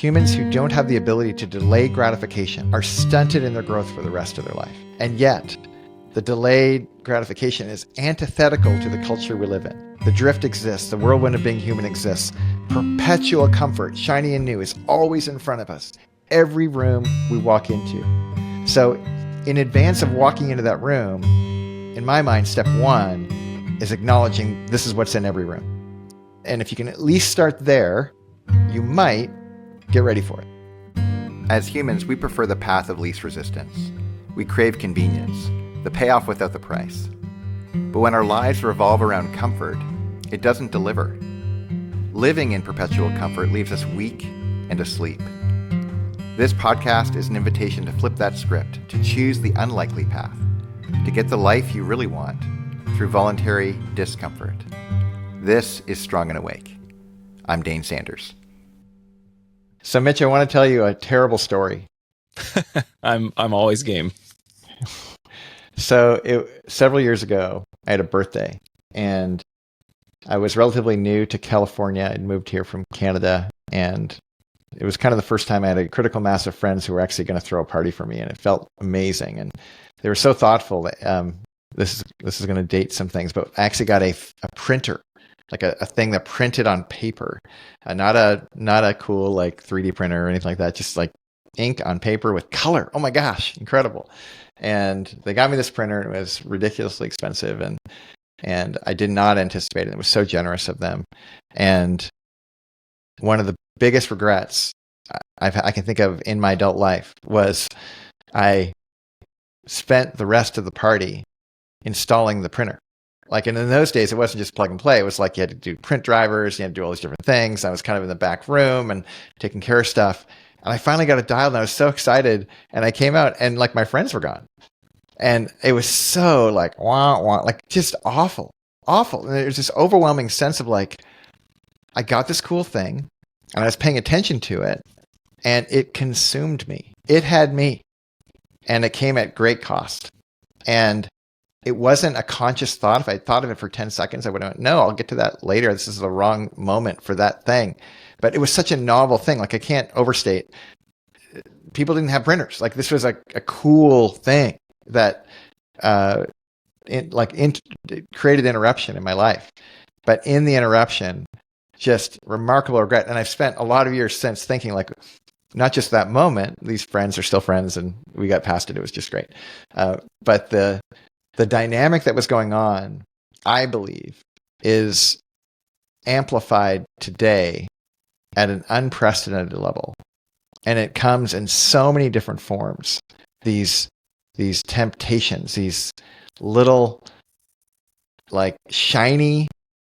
humans who don't have the ability to delay gratification are stunted in their growth for the rest of their life. And yet, the delayed gratification is antithetical to the culture we live in. The drift exists. The whirlwind of being human exists. Perpetual comfort, shiny and new, is always in front of us. Every room we walk into. So in advance of walking into that room, in my mind, step one is acknowledging this is what's in every room. And if you can at least start there, you might get ready for it. As humans, we prefer the path of least resistance. We crave convenience, the payoff without the price. But when our lives revolve around comfort, it doesn't deliver. Living in perpetual comfort leaves us weak and asleep. This podcast is an invitation to flip that script, to choose the unlikely path, to get the life you really want through voluntary discomfort. This is Strong and Awake. I'm Dane Sanders. So Mitch, I want to tell you a terrible story. I'm always game. So several years ago, I had a birthday, and I was relatively new to California. I'd moved here from Canada, and it was kind of the first time I had a critical mass of friends who were actually going to throw a party for me, and it felt amazing. And they were so thoughtful that this is going to date some things, but I actually got a printer, like a thing that printed on paper, not a cool like 3D printer or anything like that, just like ink on paper with color. Oh my gosh, incredible. And they got me this printer, and it was ridiculously expensive, and I did not anticipate it. It was so generous of them. And one of the biggest regrets I can think of in my adult life was I spent the rest of the party installing the printer. Like, and in those days, it wasn't just plug and play. It was like you had to do print drivers, you had to do all these different things. I was kind of in the back room and taking care of stuff. And I finally got it dialed, and I was so excited. And I came out, and like my friends were gone. And it was so like, wah, wah, like just awful. And there's this overwhelming sense of like, I got this cool thing, and I was paying attention to it, and it consumed me. It had me, and it came at great cost. And it wasn't a conscious thought. If I thought of it for 10 seconds, I would have went, no, I'll get to that later. This is the wrong moment for that thing. But it was such a novel thing. Like, I can't overstate. People didn't have printers. Like, this was a cool thing that created interruption in my life. But in the interruption, just remarkable regret. And I've spent a lot of years since thinking, like, not just that moment, these friends are still friends, and we got past it. It was just great. But the dynamic that was going on, I believe, is amplified today at an unprecedented level. And it comes in so many different forms. These temptations, these little, like, shiny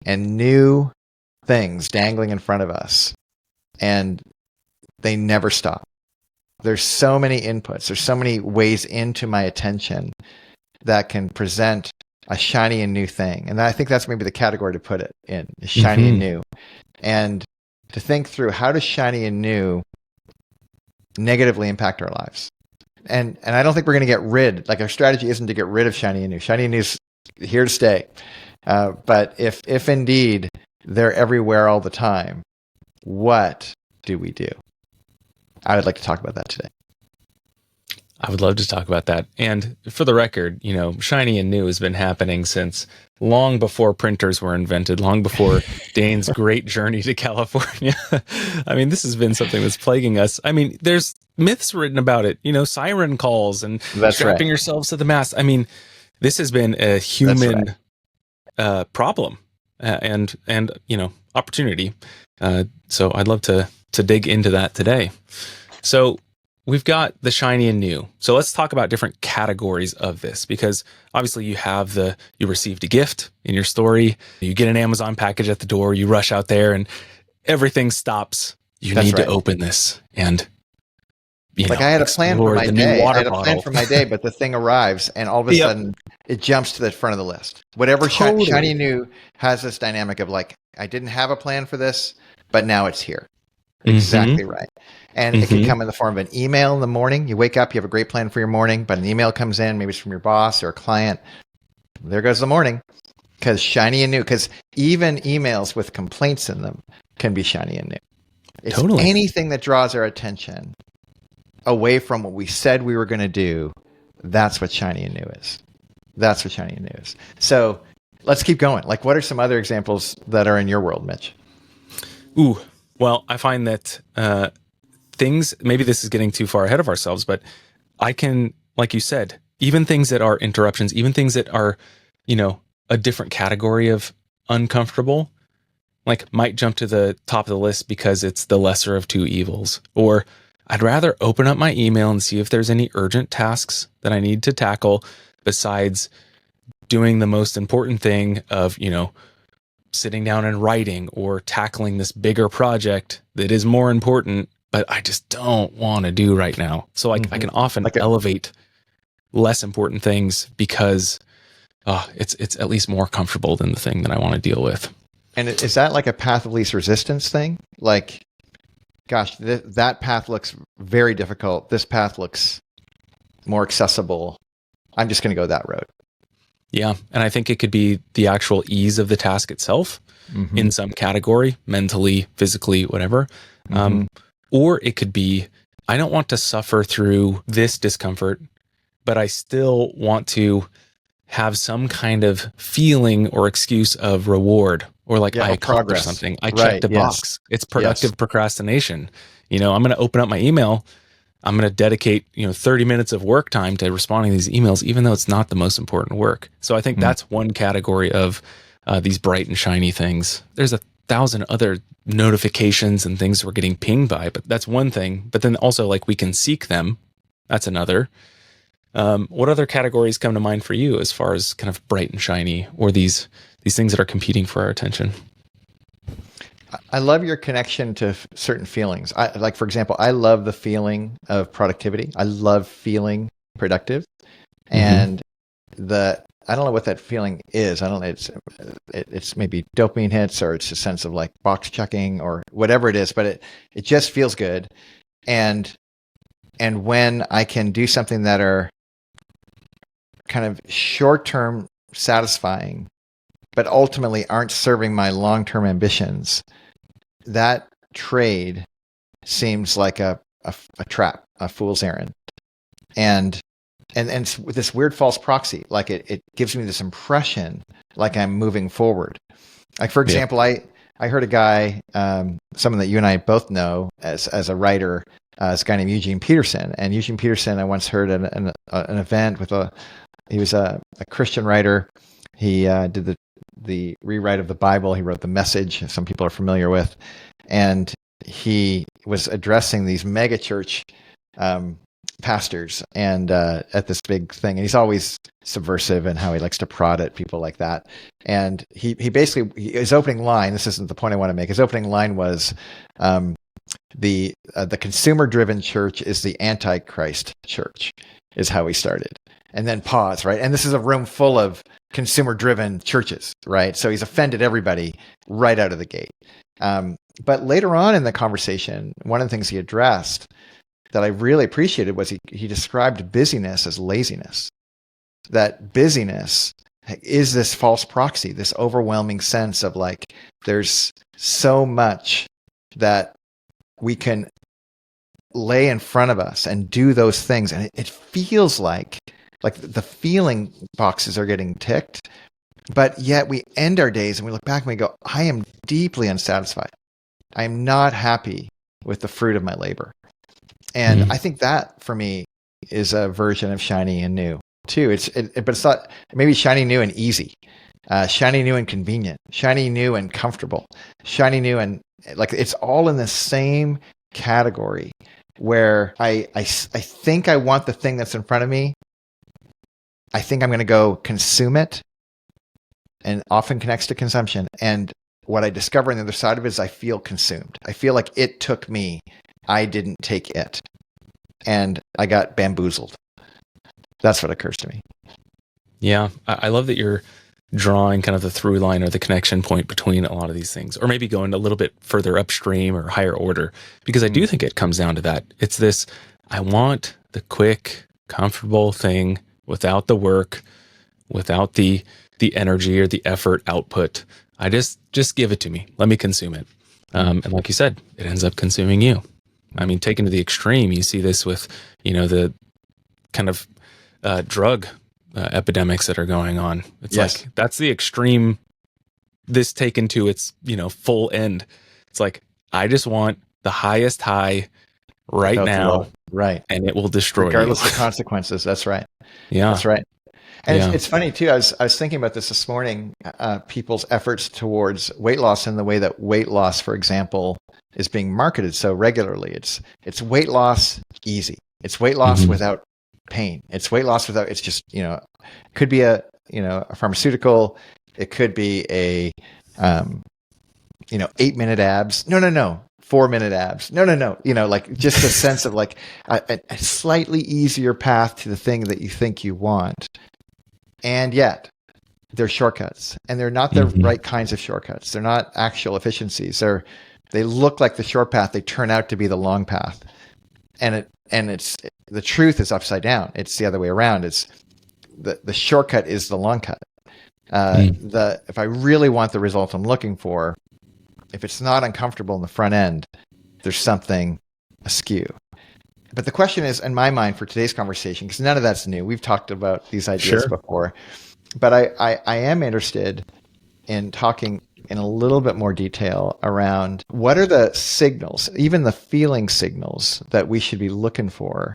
and new things dangling in front of us. And they never stop. There's so many inputs. There's so many ways into my attention that can present a shiny and new thing. And I think that's maybe the category to put it in, is shiny and new. And to think through, how does shiny and new negatively impact our lives? And I don't think we're going to get rid, like, our strategy isn't to get rid of shiny and new. Shiny and new is here to stay. But if indeed they're everywhere all the time, what do we do? I would like to talk about that today. I would love to talk about that. And for the record, shiny and new has been happening since long before printers were invented, long before Dane's great journey to California. I mean, this has been something that's plaguing us. I mean, there's myths written about it, siren calls and strapping yourselves to the mast. I mean, this has been a human problem and opportunity. So I'd love to dig into that today. So we've got the shiny and new. So let's talk about different categories of this, because obviously you received a gift in your story, you get an Amazon package at the door, you rush out there and everything stops. You need to open this and, I had a plan for my day. I had a plan for my day, but the thing arrives and all of a sudden it jumps to the front of the list. Whatever shiny and new has this dynamic of like, I didn't have a plan for this, but now it's here. Exactly right. And it can come in the form of an email in the morning. You wake up, you have a great plan for your morning, but an email comes in, maybe it's from your boss or a client. There goes the morning, because shiny and new, because even emails with complaints in them can be shiny and new. It's Totally. anything that draws our attention away from what we said we were going to do. That's what shiny and new is. That's what shiny and new is. So let's keep going. Like, what are some other examples that are in your world, Mitch? Ooh, well, I find that things, maybe this is getting too far ahead of ourselves, but I can, like you said, even things that are interruptions, even things that are, a different category of uncomfortable, like might jump to the top of the list because it's the lesser of two evils. Or I'd rather open up my email and see if there's any urgent tasks that I need to tackle besides doing the most important thing of, sitting down and writing or tackling this bigger project that is more important, but I just don't want to do right now. So I can often elevate less important things because it's at least more comfortable than the thing that I want to deal with. And is that like a path of least resistance thing? Like, gosh, that path looks very difficult. This path looks more accessible. I'm just going to go that road. Yeah. And I think it could be the actual ease of the task itself in some category, mentally, physically, whatever. Or it could be, I don't want to suffer through this discomfort, but I still want to have some kind of feeling or excuse of reward, or like I accomplished something. I checked the box. It's productive procrastination. I'm going to open up my email. I'm going to dedicate, 30 minutes of work time to responding to these emails, even though it's not the most important work. So I think that's one category of these bright and shiny things. There's 1,000 other notifications and things we're getting pinged by, but that's one thing. But then also, like, we can seek them. That's another. What other categories come to mind for you as far as kind of bright and shiny, or these things that are competing for our attention? I love your connection to certain feelings. Like, for example, I love the feeling of productivity. I love feeling productive. And I don't know what that feeling is. I don't know. It's maybe dopamine hits, or it's a sense of like box checking or whatever it is, but it just feels good. And when I can do something that are kind of short-term satisfying, but ultimately aren't serving my long-term ambitions, that trade seems like a trap, a fool's errand. And with this weird false proxy, like it gives me this impression like I'm moving forward. Like, for example, I heard a guy, someone that you and I both know as a writer, this guy named Eugene Peterson. And Eugene Peterson, I once heard at an event he was a Christian writer. He did the rewrite of the Bible. He wrote the Message, some people are familiar with. And he was addressing these mega church pastors and at this big thing. And he's always subversive in how he likes to prod at people like that. And he basically, his opening line, this isn't the point I want to make, his opening line was, the consumer-driven church is the Antichrist church, is how he started. And then pause, right? And this is a room full of consumer-driven churches, right? So he's offended everybody right out of the gate. But later on in the conversation, one of the things he addressed that I really appreciated was he described busyness as laziness. That busyness is this false proxy, this overwhelming sense of like, there's so much that we can lay in front of us and do those things. And it feels like the feeling boxes are getting ticked, but yet we end our days and we look back and we go, I am deeply unsatisfied. I am not happy with the fruit of my labor. And I think that for me is a version of shiny and new too. But it's not maybe shiny, new, and easy, shiny, new, and convenient, shiny, new, and comfortable, shiny, new, and like it's all in the same category where I think I want the thing that's in front of me. I think I'm going to go consume it, and often connects to consumption. And what I discover on the other side of it is I feel consumed. I feel like it took me. I didn't take it. And I got bamboozled. That's what occurs to me. Yeah. I love that you're drawing kind of the through line or the connection point between a lot of these things, or maybe going a little bit further upstream or higher order, because I do think it comes down to that. It's this, I want the quick, comfortable thing without the work, without the energy or the effort output. I just give it to me. Let me consume it. And like you said, it ends up consuming you. I mean, taken to the extreme, you see this with, the kind of drug epidemics that are going on. It's like, that's the extreme, this taken to its, full end. It's like, I just want the highest high right now. Right. And it will destroy regardless you. of consequences. That's right. Yeah. That's right. And it's funny too. I was thinking about this morning. People's efforts towards weight loss and the way that weight loss, for example, is being marketed so regularly. It's weight loss easy. It's weight loss without pain. It's weight loss without. It's just it could be a pharmaceutical. It could be a 8-minute abs. No. 4-minute abs. No. Like just a sense of like a slightly easier path to the thing that you think you want. And yet they're shortcuts, and they're not the right kinds of shortcuts. They're not actual efficiencies. They look like the short path. They turn out to be the long path. And it's the truth is upside down. It's the other way around. It's the shortcut is the long cut. If I really want the result I'm looking for, if it's not uncomfortable in the front end, there's something askew. But the question is, in my mind, for today's conversation, because none of that's new. We've talked about these ideas before. But I am interested in talking in a little bit more detail around what are the signals, even the feeling signals, that we should be looking for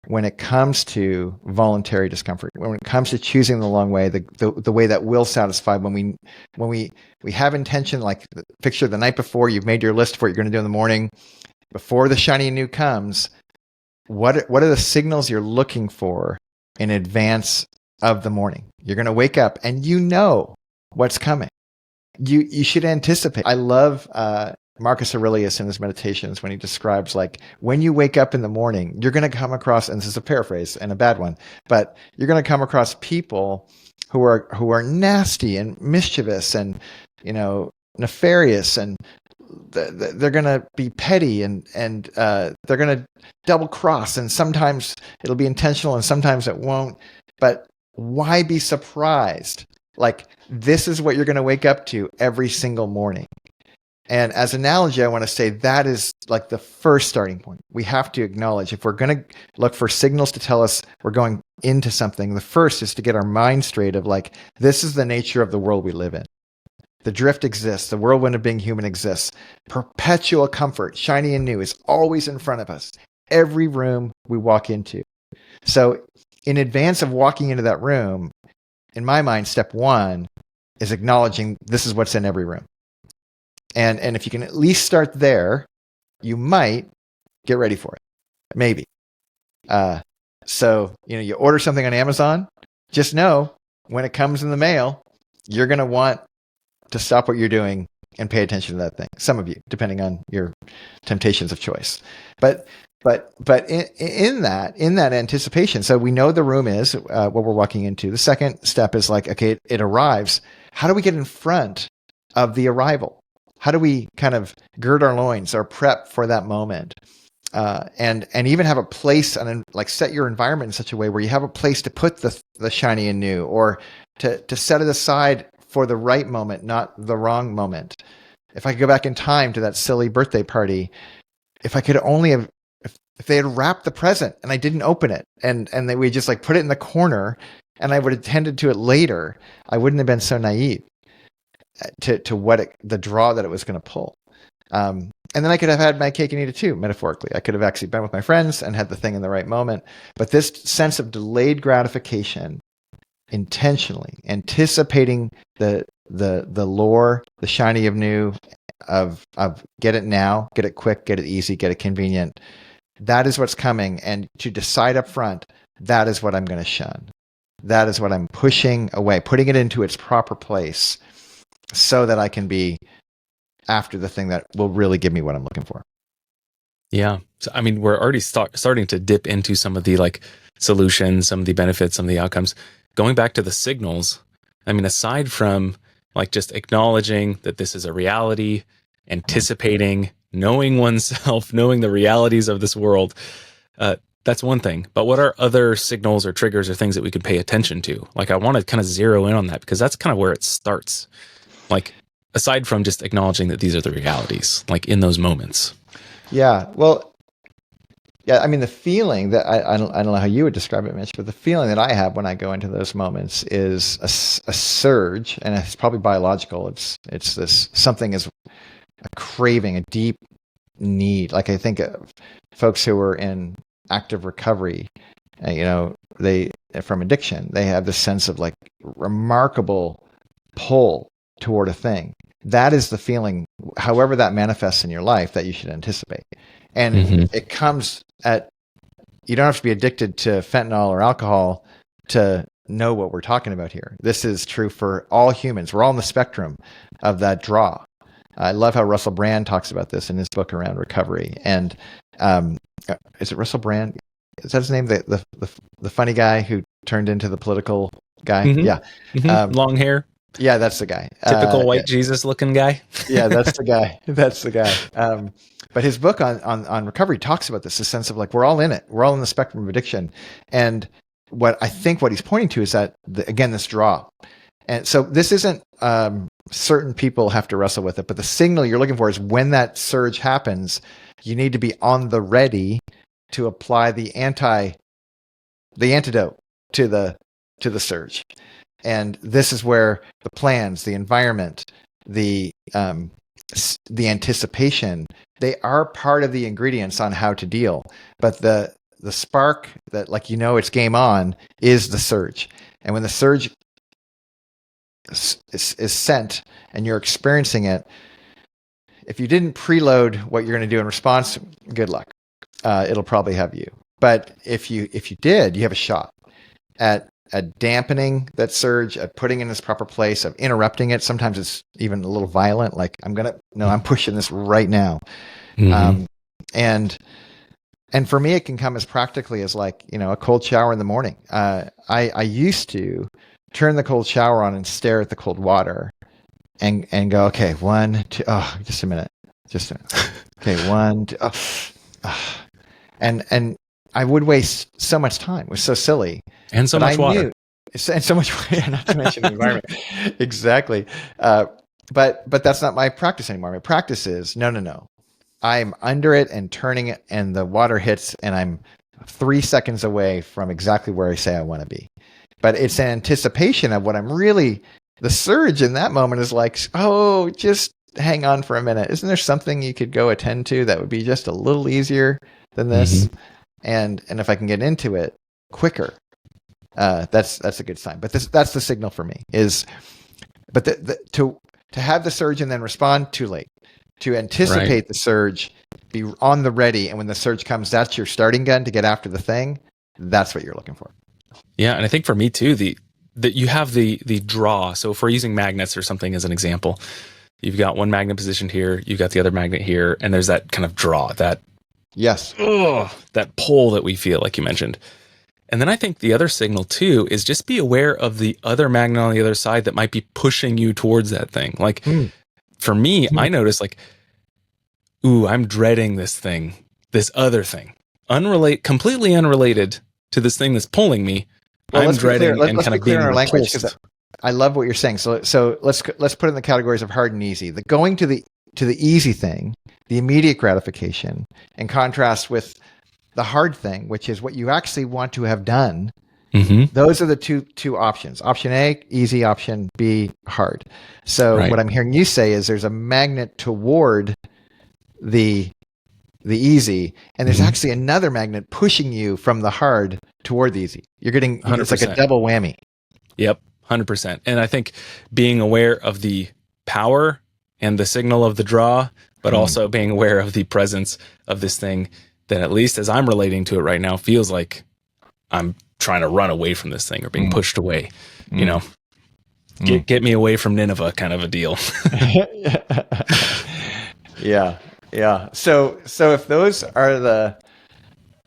when it comes to voluntary discomfort, when it comes to choosing the long way, the way that will satisfy. When we have intention, like picture the night before, you've made your list for what you're going to do in the morning, before the shiny new comes. What are the signals you're looking for in advance of the morning? You're going to wake up and you know what's coming. You should anticipate. I love Marcus Aurelius in his meditations when he describes, like, when you wake up in the morning, you're going to come across, and this is a paraphrase and a bad one, but you're going to come across people who are nasty and mischievous and nefarious, and they're going to be petty and they're going to double cross, and sometimes it'll be intentional and sometimes it won't. But why be surprised? Like, this is what you're going to wake up to every single morning. And as an analogy, I want to say that is like the first starting point. We have to acknowledge, if we're going to look for signals to tell us we're going into something, the first is to get our mind straight of, like, this is the nature of the world we live in. The drift exists. The whirlwind of being human exists. Perpetual comfort, shiny and new, is always in front of us. Every room we walk into. So in advance of walking into that room, in my mind, step one is acknowledging this is what's in every room. And if you can at least start there, you might get ready for it. Maybe. So, you order something on Amazon, just know when it comes in the mail, you're going to want to stop what you're doing and pay attention to that thing. Some of you, depending on your temptations of choice. But in that anticipation, so we know the room is what we're walking into. The second step is like, okay, it arrives. How do we get in front of the arrival? How do we kind of gird our loins or prep for that moment? And even have a place, and like set your environment in such a way where you have a place to put the shiny and new, or to set it aside for the right moment, not the wrong moment. If I could go back in time to that silly birthday party, if I could only have, if they had wrapped the present and I didn't open it, and we just like put it in the corner, and I would have tended to it later, I wouldn't have been so naive to what the draw that it was going to pull. And then I could have had my cake and eat it too, metaphorically. I could have actually been with my friends and had the thing in the right moment. But this sense of delayed gratification, intentionally anticipating the lure, the shiny of new, of get it now, get it quick, get it easy, get it convenient. That is what's coming. And to decide up front, that is what I'm going to shun. That is what I'm pushing away, putting it into its proper place, so that I can be after the thing that will really give me what I'm looking for. Yeah. So, I mean, we're already starting to dip into some of the like solutions, some of the benefits, some of the outcomes. Going back to the signals, I mean, aside from like just acknowledging that this is a reality, anticipating, knowing oneself, knowing the realities of this world, that's one thing. But what are other signals or triggers or things that we could pay attention to? Like, I want to kind of zero in on that, because that's kind of where it starts. Like, aside from just acknowledging that these are the realities, like in those moments. Yeah. Well, yeah, I mean, the feeling that I don't know how you would describe it, Mitch, but the feeling that I have when I go into those moments is a surge, and it's probably biological. It's this something is a craving, a deep need. Like I think of folks who are in active recovery, they from addiction, they have this sense of like remarkable pull toward a thing. That is the feeling, however that manifests in your life, that you should anticipate. And it comes at, you don't have to be addicted to fentanyl or alcohol to know what we're talking about here. This is true for all humans. We're all on the spectrum of that draw. I love how Russell Brand talks about this in his book around recovery. And is it Russell Brand? Is that his name? The funny guy who turned into the political guy? Yeah. Long hair. Yeah, that's the guy. Typical white Jesus looking guy. Yeah, that's the guy. That's the guy. But his book on recovery talks about this sense of like, we're all in it. We're all in the spectrum of addiction. And what he's pointing to is that, again, this draw. And so this isn't, certain people have to wrestle with it, but the signal you're looking for is when that surge happens, you need to be on the ready to apply the antidote to the surge. And this is where the plans, the environment, the anticipation, they are part of the ingredients on how to deal. But the spark that, like, it's game on, is the surge. And when the surge is sent and you're experiencing it, if you didn't preload what you're going to do in response, good luck. It'll probably have you. But if you did, you have a shot at dampening that surge, at putting it in its proper place, of interrupting it. Sometimes it's even a little violent, like I'm pushing this right now. And for me, it can come as practically as like, a cold shower in the morning. I used to turn the cold shower on and stare at the cold water and go, okay, 1, 2, just a minute. Okay, 1, 2, and I would waste so much time. It was so silly. And so much water. And so much water, not to mention the environment. Exactly. But that's not my practice anymore. My practice is, no. I'm under it and turning it, and the water hits, and I'm 3 seconds away from exactly where I say I want to be. But it's an anticipation of what I'm really, the surge in that moment is like, oh, just hang on for a minute. Isn't there something you could go attend to that would be just a little easier than this? And if I can get into it quicker, that's a good sign. But that's the signal for me but to have the surge and then respond, too late. To anticipate the surge, be on the ready, and when the surge comes, that's your starting gun to get after the thing. That's what you're looking for. Yeah, and I think for me too, that you have the draw. So if we're using magnets or something as an example, you've got one magnet positioned here, you've got the other magnet here, and there's that kind of draw, that that pull that we feel, like you mentioned. And then I think the other signal too is just be aware of the other magnet on the other side that might be pushing you towards that thing. Like for me, I notice like, I'm dreading this thing, this other thing, completely unrelated to this thing that's pulling me. Well, I'm dreading and kind of being our language, because I love what you're saying. So let's put it in the categories of hard and easy. The going to the easy thing, the immediate gratification, in contrast with the hard thing, which is what you actually want to have done. Those are the two options. Option A, easy. Option B, hard. So what I'm hearing you say is there's a magnet toward the easy, and there's actually another magnet pushing you from the hard toward the easy. You're getting, 100%. It's like a double whammy. Yep, 100%. And I think being aware of the power and the signal of the draw, but also being aware of the presence of this thing that, at least as I'm relating to it right now, feels like I'm trying to run away from this thing or being pushed away, get me away from Nineveh kind of a deal. Yeah. So if those are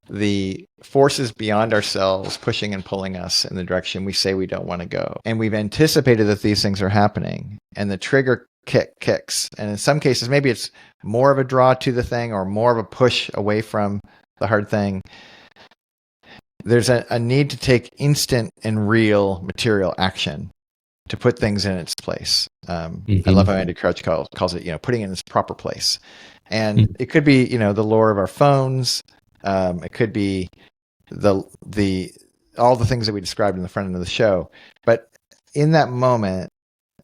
the forces beyond ourselves pushing and pulling us in the direction we say we don't want to go, and we've anticipated that these things are happening, and the trigger kicks, and in some cases maybe it's more of a draw to the thing or more of a push away from the hard thing, there's a need to take instant and real material action to put things in its place. Mm-hmm. I love how Andy Crouch calls it, putting it in its proper place. And Mm-hmm. it could be, the lure of our phones. It could be all the things that we described in the front end of the show. But in that moment,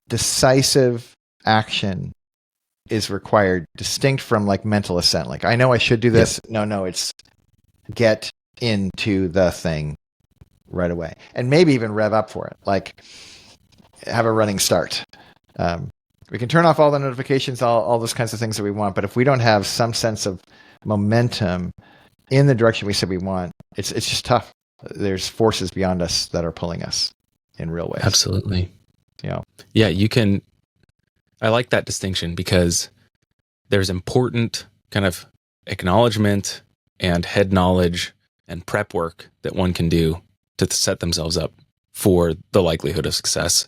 decisive action is required, distinct from like mental assent. Like, I know I should do this. Yeah. No, it's get into the thing right away, and maybe even rev up for it. Like, have a running start. We can turn off all the notifications, all those kinds of things that we want. But if we don't have some sense of momentum in the direction we said we want, it's just tough. There's forces beyond us that are pulling us in real ways. Absolutely. Yeah. Yeah, you can. I like that distinction because there's important kind of acknowledgement and head knowledge and prep work that one can do to set themselves up for the likelihood of success.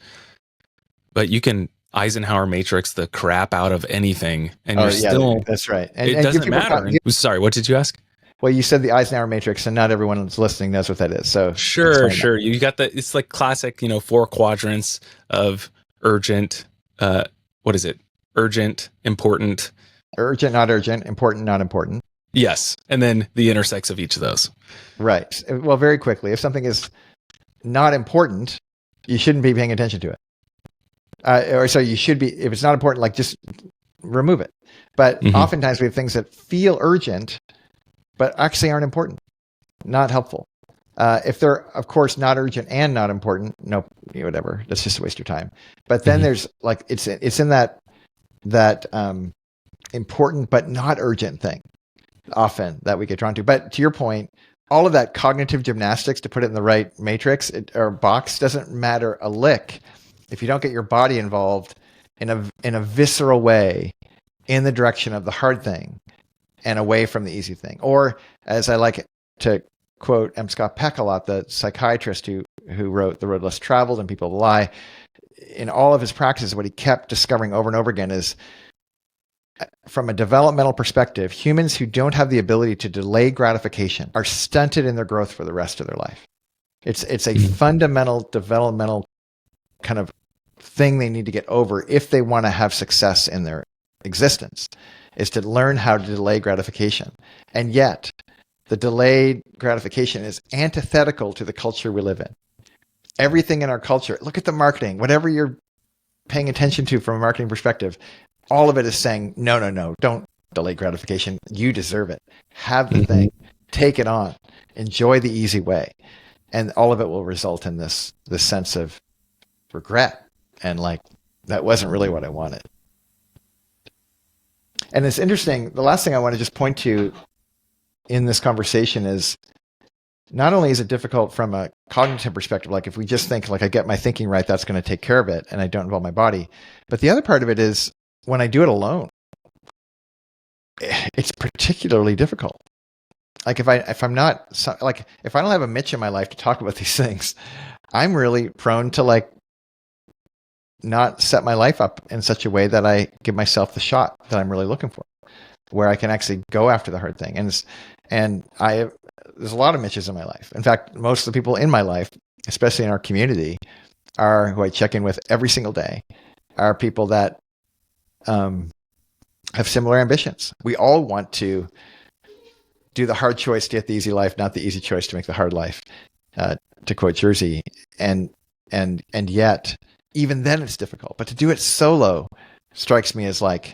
But you can Eisenhower matrix the crap out of anything, and you're still. That's right. It doesn't matter. Sorry, what did you ask? Well, you said the Eisenhower matrix, and not everyone who's listening knows what that is. So sure. You got it's like classic, 4 quadrants of urgent. What is it? Urgent, important. Urgent, not urgent. Important, not important. Yes, and then the intersects of each of those. Right. Well, very quickly, if something is not important, you shouldn't be paying attention to it. Or so you should be. If it's not important, like, just remove it. But oftentimes we have things that feel urgent, but actually aren't important, not helpful. If they're, of course, not urgent and not important, nope, whatever. That's just a waste of time. But then there's like, it's in that important but not urgent thing often that we get drawn to. But to your point, all of that cognitive gymnastics to put it in the right matrix or box doesn't matter a lick if you don't get your body involved in a visceral way in the direction of the hard thing and away from the easy thing. Or, as I like to quote M. Scott Peck a lot, the psychiatrist who wrote The Road Less Traveled and People Lie, in all of his practices, what he kept discovering over and over again is, from a developmental perspective, humans who don't have the ability to delay gratification are stunted in their growth for the rest of their life. It's a fundamental developmental kind of thing they need to get over if they want to have success in their existence, is to learn how to delay gratification. And yet, the delayed gratification is antithetical to the culture we live in. Everything in our culture, look at the marketing, whatever you're paying attention to from a marketing perspective, all of it is saying, no, don't delay gratification. You deserve it. Have the thing. Take it on. Enjoy the easy way. And all of it will result in this sense of regret. And like, that wasn't really what I wanted. And it's interesting. The last thing I want to just point to in this conversation is, not only is it difficult from a cognitive perspective, like if we just think like I get my thinking right, that's going to take care of it, and I don't involve my body. But the other part of it is, when I do it alone, it's particularly difficult. Like if I don't have a Mitch in my life to talk about these things, I'm really prone to like not set my life up in such a way that I give myself the shot that I'm really looking for, where I can actually go after the hard thing. And there's a lot of Mitches in my life. In fact, most of the people in my life, especially in our community, who I check in with every single day, are people that have similar ambitions. We all want to do the hard choice to get the easy life, not the easy choice to make the hard life, to quote Jersey. And yet, even then it's difficult. But to do it solo strikes me as like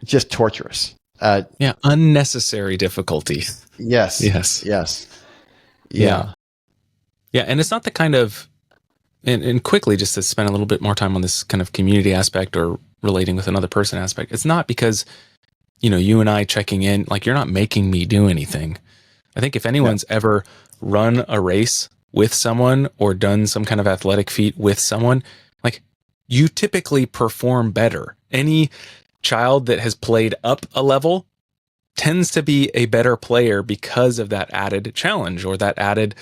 just torturous. Unnecessary difficulty. Yes. Yeah. And it's not the kind of, and quickly, just to spend a little bit more time on this kind of community aspect or relating with another person aspect, it's not because, you and I checking in, like, you're not making me do anything. I think if anyone's ever run a race with someone or done some kind of athletic feat with someone, like, you typically perform better. Any child that has played up a level tends to be a better player because of that added challenge or that added,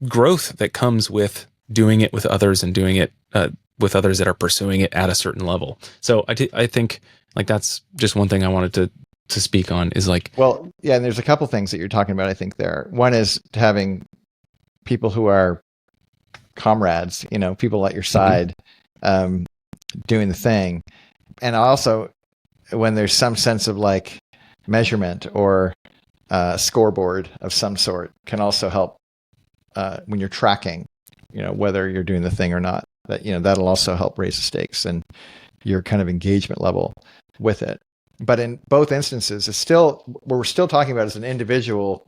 growth that comes with doing it with others and doing it with others that are pursuing it at a certain level. So I think like that's just one thing I wanted to speak on is like, well, yeah. And there's a couple things that you're talking about, I think there. One is having people who are comrades, people at your side, doing the thing. And also when there's some sense of like measurement or scoreboard of some sort can also help when you're tracking, whether you're doing the thing or not. That'll also help raise the stakes and your kind of engagement level with it. But in both instances, what we're still talking about is an individual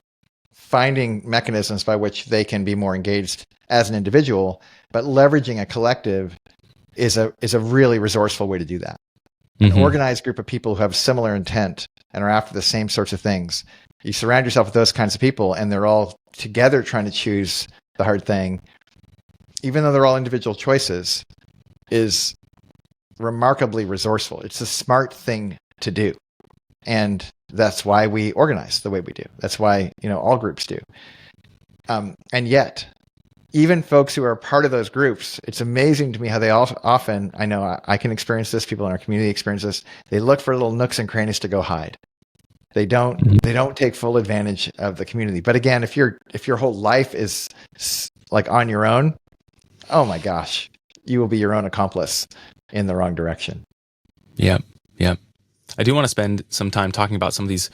finding mechanisms by which they can be more engaged as an individual, but leveraging a collective is a really resourceful way to do that. An organized group of people who have similar intent and are after the same sorts of things. You surround yourself with those kinds of people, and they're all together trying to choose the hard thing, even though they're all individual choices, is remarkably resourceful. It's a smart thing to do. And that's why we organize the way we do. That's why, all groups do. And yet, even folks who are part of those groups, it's amazing to me how they often, I know I can experience this, people in our community experience this, they look for little nooks and crannies to go hide. They don't take full advantage of the community. But again, if your whole life is like on your own, oh my gosh, you will be your own accomplice in the wrong direction. Yeah. Yeah. I do want to spend some time talking about some of these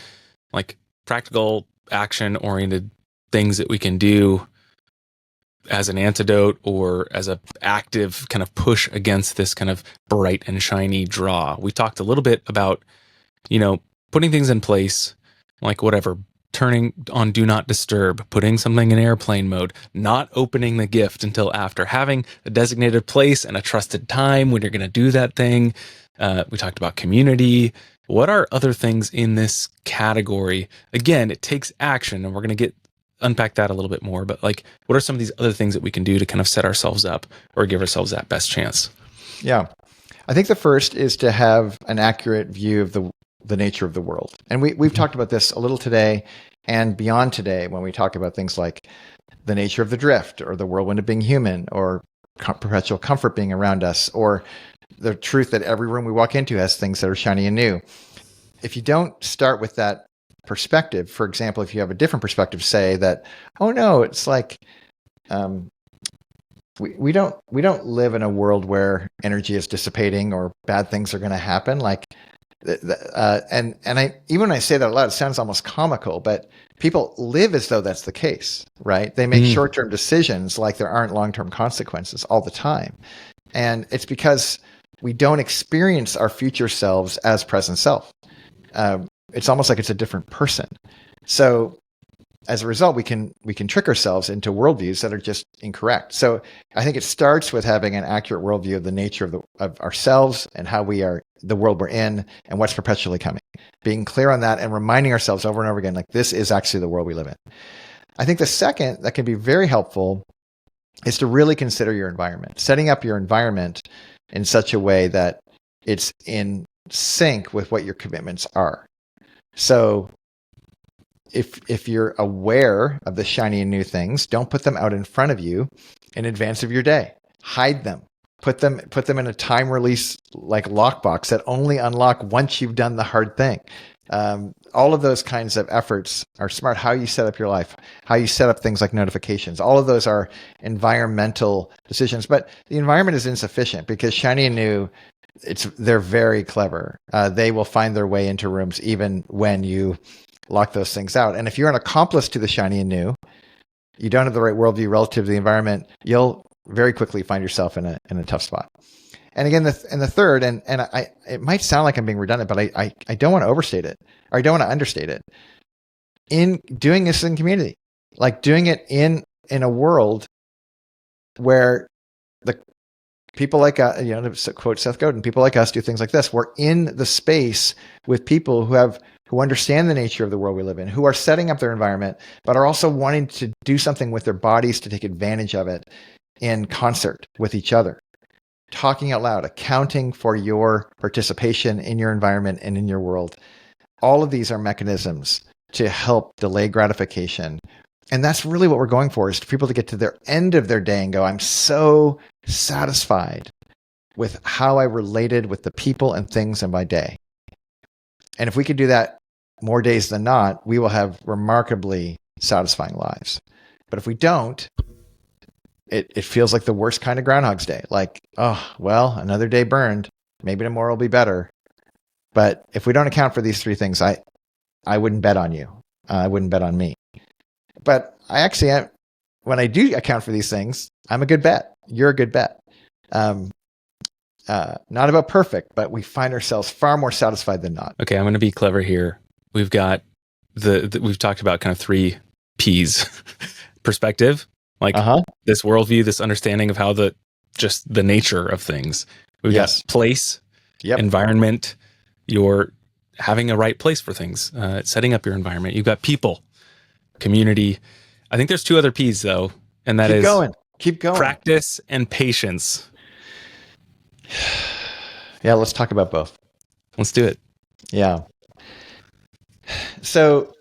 like practical action oriented things that we can do as an antidote or as a active kind of push against this kind of bright and shiny draw. We talked a little bit about, putting things in place, like whatever, turning on do not disturb, putting something in airplane mode, not opening the gift until after, having a designated place and a trusted time when you're going to do that thing. We talked about community. What are other things in this category? Again, it takes action, and we're going to unpack that a little bit more, but like, what are some of these other things that we can do to kind of set ourselves up or give ourselves that best chance? Yeah. I think the first is to have an accurate view of the nature of the world. And we've talked about this a little today and beyond today when we talk about things like the nature of the drift or the whirlwind of being human or perpetual comfort being around us, or the truth that every room we walk into has things that are shiny and new. If you don't start with that perspective, for example, if you have a different perspective, say that, oh no, it's like we don't live in a world where energy is dissipating or bad things are going to happen. Like, and even when I say that out loud, it sounds almost comical, but people live as though that's the case, right? They make short-term decisions like there aren't long-term consequences all the time. And it's because we don't experience our future selves as present self. It's almost like it's a different person. So as a result, we can trick ourselves into worldviews that are just incorrect. So I think it starts with having an accurate worldview of the nature of ourselves and how we are, the world we're in, and what's perpetually coming. Being clear on that and reminding ourselves over and over again, like, this is actually the world we live in. I think the second that can be very helpful is to really consider your environment, setting up your environment in such a way that it's in sync with what your commitments are. So if you're aware of the shiny and new things, don't put them out in front of you in advance of your day. Hide them. Put them in a time release like lockbox that only unlock once you've done the hard thing. All of those kinds of efforts are smart. How you set up your life, how you set up things like notifications. All of those are environmental decisions, but the environment is insufficient because shiny and new, they're very clever. They will find their way into rooms even when you lock those things out. And if you're an accomplice to the shiny and new, you don't have the right worldview relative to the environment, you'll very quickly find yourself in a tough spot. And again, the third, and it might sound like I'm being redundant, but I don't want to overstate it, or I don't want to understate it. In doing this in community, like doing it in a world where the people like, to quote Seth Godin, people like us do things like this. We're in the space with people who understand the nature of the world we live in, who are setting up their environment, but are also wanting to do something with their bodies to take advantage of it in concert with each other. Talking out loud, accounting for your participation in your environment and in your world. All of these are mechanisms to help delay gratification. And that's really what we're going for, is for people to get to their end of their day and go, I'm so satisfied with how I related with the people and things in my day. And if we could do that more days than not, we will have remarkably satisfying lives. But if we don't, it feels like the worst kind of Groundhog's Day. Like, oh, well, another day burned. Maybe tomorrow will be better. But if we don't account for these three things, I wouldn't bet on you. I wouldn't bet on me. But I actually am, when I do account for these things, I'm a good bet. You're a good bet. Not about perfect, but we find ourselves far more satisfied than not. Okay, I'm going to be clever here. We've got we've talked about kind of 3 P's. Perspective, like this worldview, this understanding of how just the nature of things. We've got place, environment, you're having a right place for things, setting up your environment. You've got people, community. I think there's 2 other P's though, and that is keep going, practice and patience. Yeah, let's talk about both. Let's do it. Yeah. So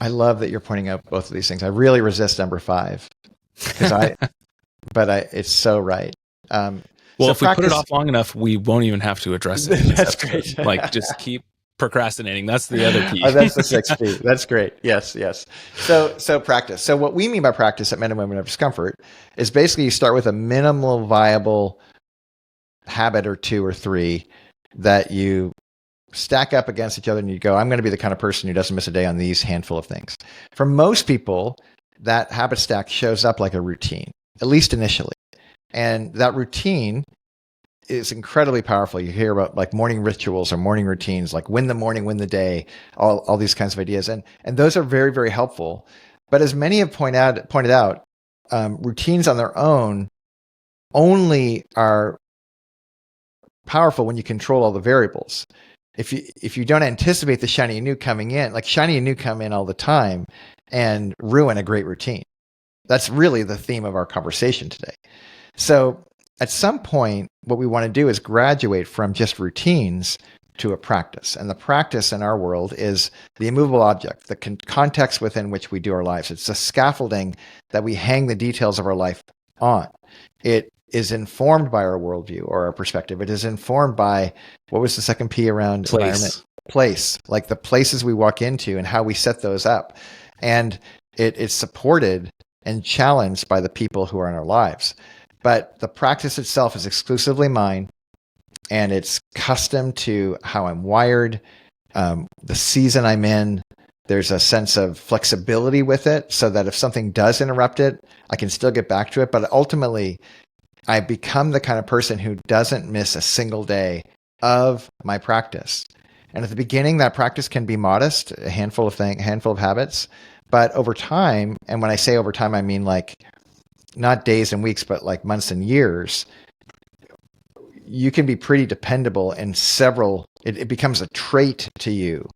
I love that you're pointing out both of these things. I really resist number 5 because it's so right. Well, so if we put it off long enough, we won't even have to address it. That's great. Like, just keep procrastinating. That's the other P. That's the 6th P. That's great. Yes. So practice. So what we mean by practice at Men and Women of Discomfort is basically you start with a minimal viable habit or 2 or 3 that you stack up against each other and you go, I'm going to be the kind of person who doesn't miss a day on these handful of things. For most people, that habit stack shows up like a routine, at least initially. And that routine is incredibly powerful. You hear about like morning rituals or morning routines, like win the morning, win the day, all these kinds of ideas. And those are very, very helpful. But as many have pointed out, routines on their own only are powerful when you control all the variables. If you don't anticipate the shiny and new coming in, like shiny and new come in all the time and ruin a great routine. That's really the theme of our conversation today. So at some point, what we want to do is graduate from just routines to a practice. And the practice in our world is the immovable object, the context within which we do our lives. It's the scaffolding that we hang the details of our life on. It is informed by our worldview or our perspective. It is informed by, what was the second P around environment? Place, like the places we walk into and how we set those up. And it is supported and challenged by the people who are in our lives. But the practice itself is exclusively mine, and it's custom to how I'm wired, the season I'm in. There's a sense of flexibility with it so that if something does interrupt it, I can still get back to it. But ultimately, I become the kind of person who doesn't miss a single day of my practice. And at the beginning, that practice can be modest, a handful of habits. But over time, and when I say over time, I mean like not days and weeks, but like months and years, you can be pretty dependable in it becomes a trait to you,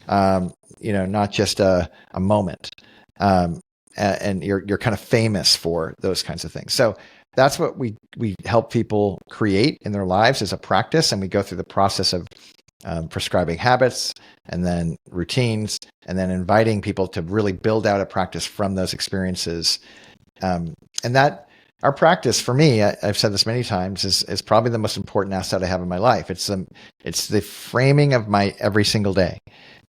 not just a moment. And you're kind of famous for those kinds of things. So that's what we help people create in their lives is a practice. And we go through the process of prescribing habits and then routines and then inviting people to really build out a practice from those experiences. And that our practice for me, I've said this many times, is probably the most important asset I have in my life. It's the framing of my every single day.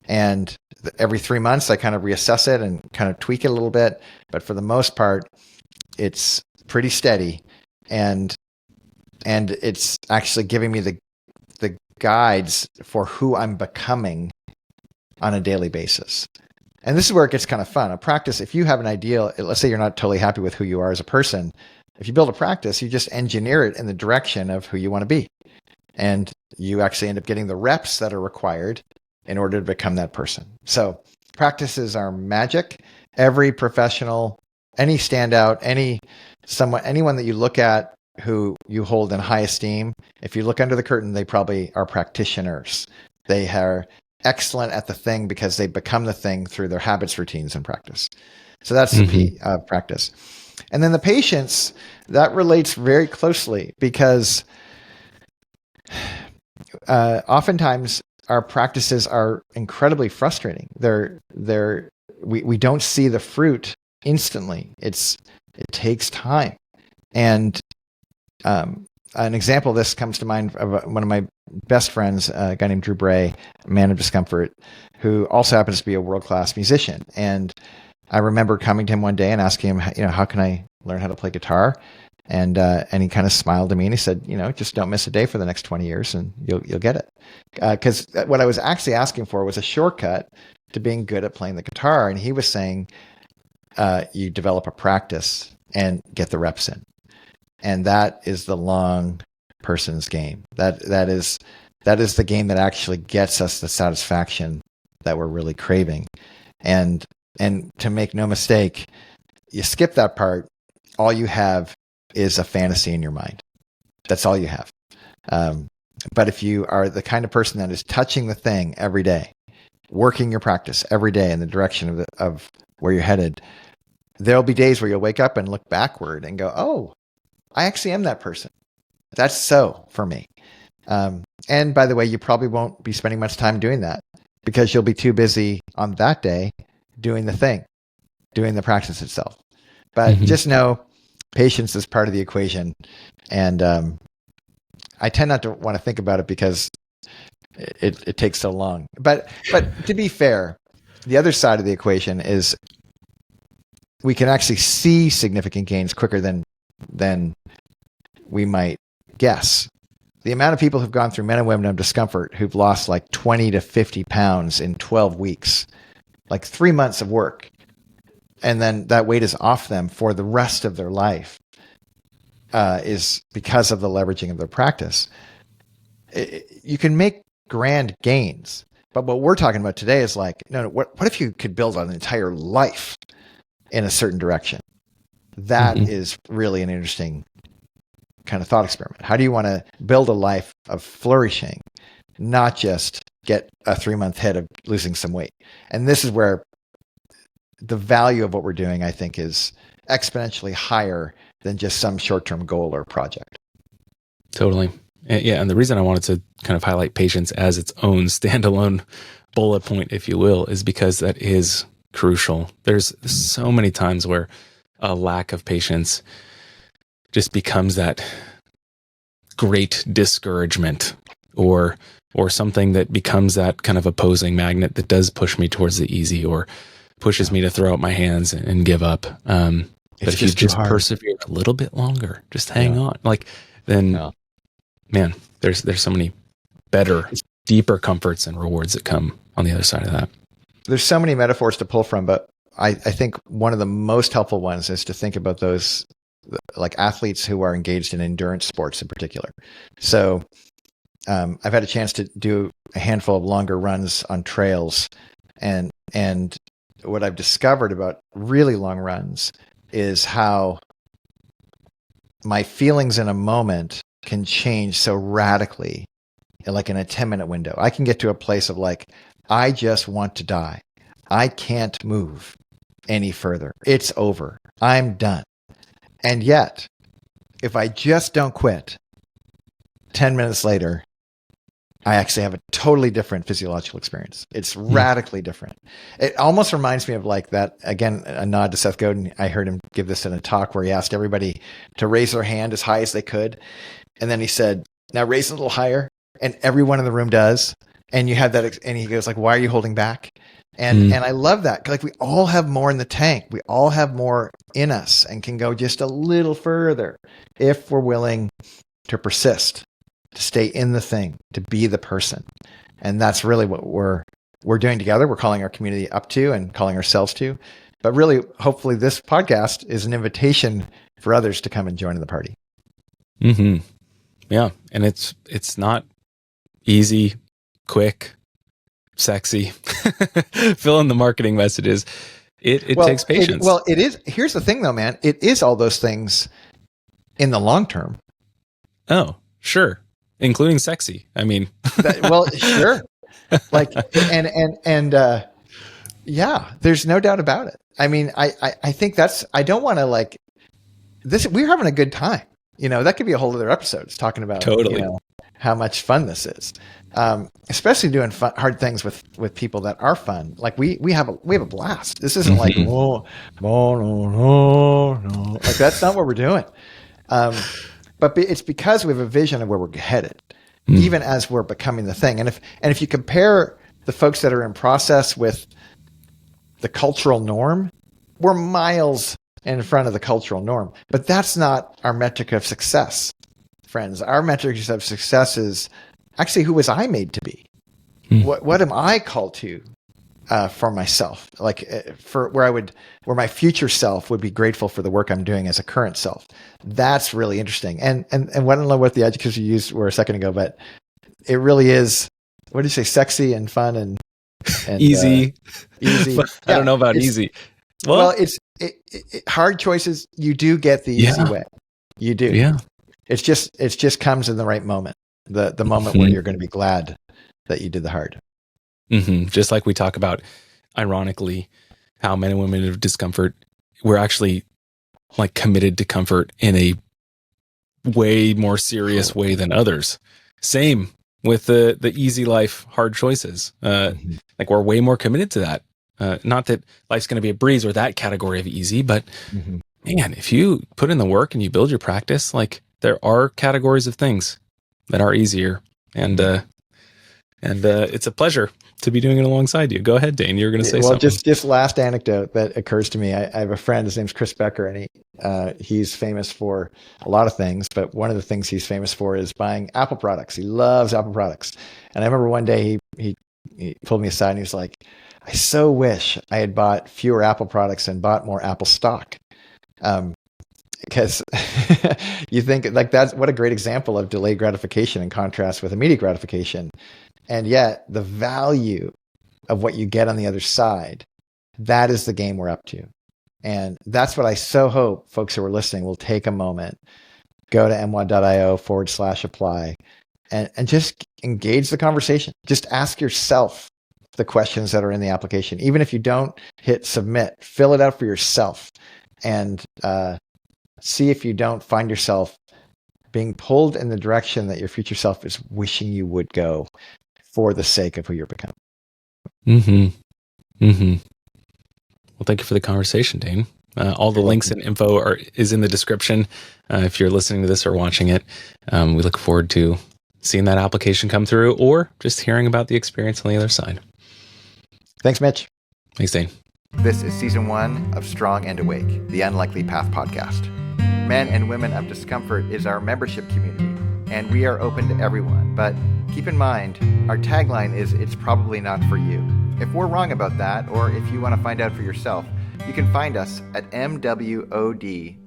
And every 3 months, I kind of reassess it and kind of tweak it a little bit. But for the most part, it's pretty steady. And it's actually giving me the guides for who I'm becoming on a daily basis. And this is where it gets kind of fun. A practice, if you have an ideal, let's say you're not totally happy with who you are as a person, if you build a practice, you just engineer it in the direction of who you want to be. And you actually end up getting the reps that are required in order to become that person. So practices are magic. Every professional, any standout, anyone that you look at who you hold in high esteem, if you look under the curtain, they probably are practitioners. They are excellent at the thing because they become the thing through their habits, routines, and practice. So that's the P of practice. And then the patience, that relates very closely because oftentimes our practices are incredibly frustrating. We don't see the fruit instantly. It takes time. And an example of this comes to mind of one of my best friends, a guy named Drew Bray, a man of Discomfort, who also happens to be a world-class musician. And I remember coming to him one day and asking him, how can I learn how to play guitar. And he kind of smiled at me and he said, just don't miss a day for the next 20 years and you'll get it. Because what I was actually asking for was a shortcut to being good at playing the guitar. And he was saying, you develop a practice and get the reps in. And that is the long person's game. That is the game that actually gets us the satisfaction that we're really craving. And to make no mistake, you skip that part, all you have is a fantasy in your mind. That's all you have. But if you are the kind of person that is touching the thing every day, working your practice every day in the direction of where you're headed, there'll be days where you'll wake up and look backward and go, oh, I actually am that person. That's so for me. And by the way, you probably won't be spending much time doing that because you'll be too busy on that day doing the thing, doing the practice itself. But just know patience is part of the equation. And I tend not to want to think about it because it takes so long. But to be fair, the other side of the equation is we can actually see significant gains quicker than we might guess. The amount of people who've gone through Men and Women of Discomfort who've lost like 20 to 50 pounds in 12 weeks, like 3 months of work, and then that weight is off them for the rest of their life, is because of the leveraging of their practice. You can make grand gains, but what we're talking about today is like, no, what if you could build an entire life in a certain direction? That is really an interesting kind of thought experiment. How do you want to build a life of flourishing, not just get a 3-month hit of losing some weight? And this is where the value of what we're doing, I think, is exponentially higher than just some short-term goal or project. Totally. Yeah. And the reason I wanted to kind of highlight patience as its own standalone bullet point, if you will, is because that is crucial. There's so many times where a lack of patience just becomes that great discouragement or something that becomes that kind of opposing magnet that does push me towards the easy or pushes me to throw up my hands and give up. But if you just persevere a little bit longer, just hang on, man, there's so many better, deeper comforts and rewards that come on the other side of that. There's so many metaphors to pull from, but I think one of the most helpful ones is to think about those like athletes who are engaged in endurance sports in particular. So I've had a chance to do a handful of longer runs on trails, and what I've discovered about really long runs is how my feelings in a moment can change so radically, like in a 10-minute window. I can get to a place of like, I just want to die. I can't move any further. It's over. I'm done. And yet, if I just don't quit, 10 minutes later, I actually have a totally different physiological experience. It's radically different. It almost reminds me of like that, again, a nod to Seth Godin. I heard him give this in a talk where he asked everybody to raise their hand as high as they could. And then he said, now raise it a little higher. And everyone in the room does. And you have that, and he goes like, why are you holding back? And I love that. Like we all have more in the tank. We all have more in us and can go just a little further if we're willing to persist, to stay in the thing, to be the person. And that's really what we're doing together. We're calling our community up to and calling ourselves to. But really, hopefully this podcast is an invitation for others to come and join in the party. Yeah. And it's not easy, quick, sexy. Fill in the marketing messages. It takes patience. It is. Here's the thing though, man. It is all those things in the long term. Oh, sure. Including sexy. I mean, sure. Like, yeah, there's no doubt about it. I mean, I think I don't want to like this. We're having a good time. That could be a whole other episode. It's talking about totally how much fun this is. Especially doing hard things with people that are fun. Like we have a blast. This isn't like, no. Like that's not what we're doing. But it's because we have a vision of where we're headed, even as we're becoming the thing. And if you compare the folks that are in process with the cultural norm, we're miles in front of the cultural norm. But that's not our metric of success, friends. Our metric of success is actually, who was I made to be? What am I called to for myself? Like for where my future self would be grateful for the work I'm doing as a current self. That's really interesting. And I don't know what the adjectives you used were a second ago, but it really is. What did you say? Sexy and fun and easy. Easy. I don't know about easy. Well, it's hard choices. You do get the easy way. You do. Yeah. It just comes in the right moment. The moment where you're going to be glad that you did the hard. Mm-hmm. Just like we talk about, ironically, how men and women of discomfort, we're actually like committed to comfort in a way more serious way than others. Same with the easy life, hard choices. Like we're way more committed to that. Not that life's going to be a breeze or that category of easy, but man, if you put in the work and you build your practice, like there are categories of things that are easier, and it's a pleasure to be doing it alongside you. Go ahead, Dane. You were going to say something. Well, just last anecdote that occurs to me. I have a friend. His name's Chris Becker, and he's famous for a lot of things. But one of the things he's famous for is buying Apple products. He loves Apple products. And I remember one day he pulled me aside and he was like, "I so wish I had bought fewer Apple products and bought more Apple stock." Because you think like that's what a great example of delayed gratification in contrast with immediate gratification. And yet the value of what you get on the other side, that is the game we're up to. And that's what I so hope folks who are listening will take a moment, go to MWOD.io/apply and just engage the conversation. Just ask yourself the questions that are in the application. Even if you don't hit submit, fill it out for yourself and see if you don't find yourself being pulled in the direction that your future self is wishing you would go for the sake of who you're becoming. Well, thank you for the conversation, Dane. All the links and info is in the description. If you're listening to this or watching it, we look forward to seeing that application come through or just hearing about the experience on the other side. Thanks, Mitch. Thanks, Dane. This is season 1 of Strong and Awake, the Unlikely Path podcast. Men and Women of Discomfort is our membership community, and we are open to everyone. But keep in mind, our tagline is, "It's probably not for you." If we're wrong about that, or if you want to find out for yourself, you can find us at MWOD.io.